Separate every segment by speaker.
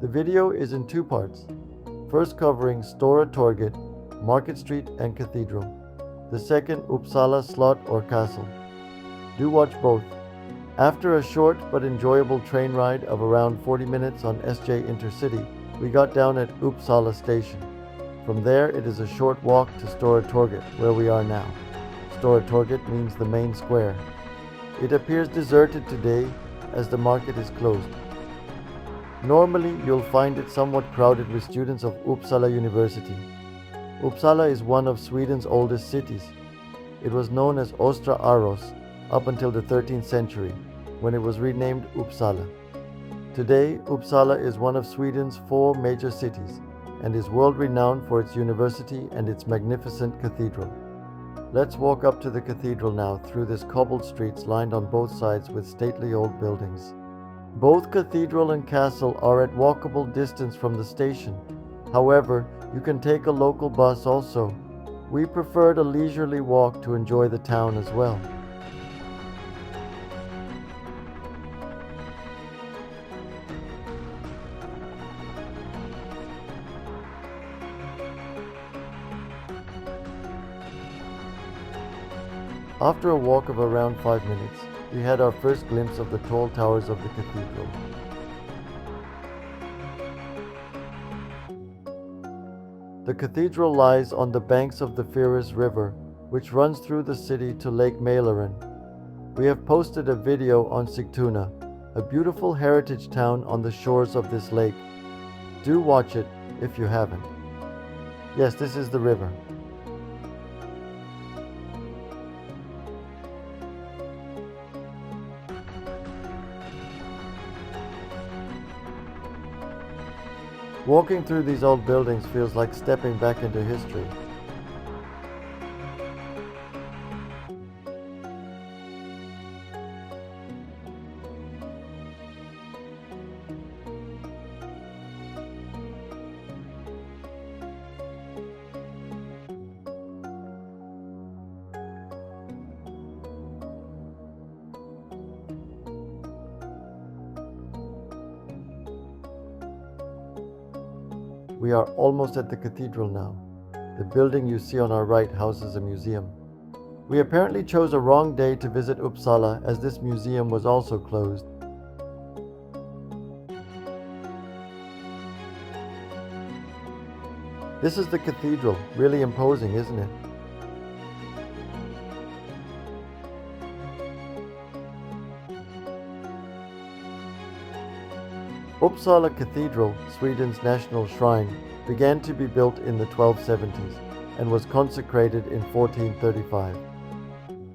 Speaker 1: The video is in two parts, first covering Stora Torget, Market Street and Cathedral. The second, Uppsala Slott or Castle. Do watch both. After a short but enjoyable train ride of around 40 minutes on SJ Intercity, we got down at Uppsala station. From there, it is a short walk to Stora Torget, where we are now. Stora Torget means the main square. It appears deserted today as the market is closed. Normally, you'll find it somewhat crowded with students of Uppsala University. Uppsala is one of Sweden's oldest cities. It was known as Östra Aros up until the 13th century, when it was renamed Uppsala. Today, Uppsala is one of Sweden's 4 major cities and is world-renowned for its university and its magnificent cathedral. Let's walk up to the cathedral now through this cobbled streets lined on both sides with stately old buildings. Both cathedral and castle are at walkable distance from the station. However, you can take a local bus also. We preferred a leisurely walk to enjoy the town as well. After a walk of around 5 minutes, we had our first glimpse of the tall towers of the cathedral. The cathedral lies on the banks of the Firis River, which runs through the city to Lake Mälaren. We have posted a video on Sigtuna, a beautiful heritage town on the shores of this lake. Do watch it if you haven't. Yes, this is the river. Walking through these old buildings feels like stepping back into history. We are almost at the cathedral now. The building you see on our right houses a museum. We apparently chose a wrong day to visit Uppsala, as this museum was also closed. This is the cathedral, really imposing, isn't it? Uppsala Cathedral, Sweden's national shrine, began to be built in the 1270s and was consecrated in 1435.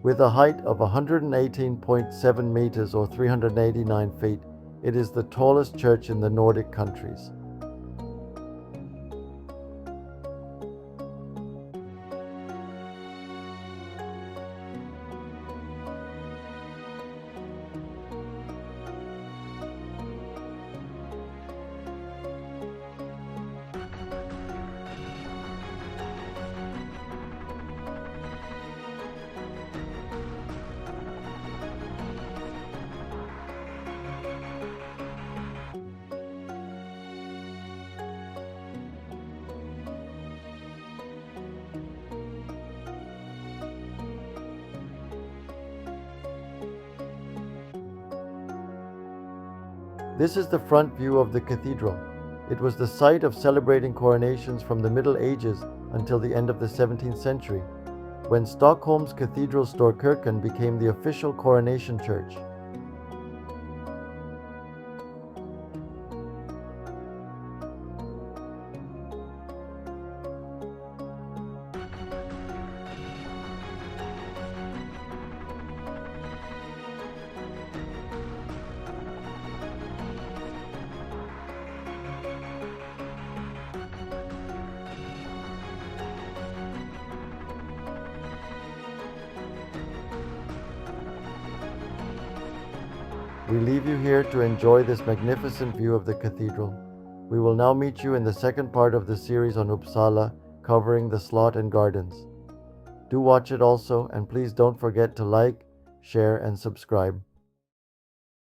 Speaker 1: With a height of 118.7 meters or 389 feet, it is the tallest church in the Nordic countries. This is the front view of the cathedral. It was the site of celebrating coronations from the Middle Ages until the end of the 17th century, when Stockholm's Cathedral Storkyrkan became the official coronation church. We leave you here to enjoy this magnificent view of the cathedral. We will now meet you in the second part of the series on Uppsala, covering the Slott and gardens. Do watch it also, and please don't forget to like, share, and subscribe.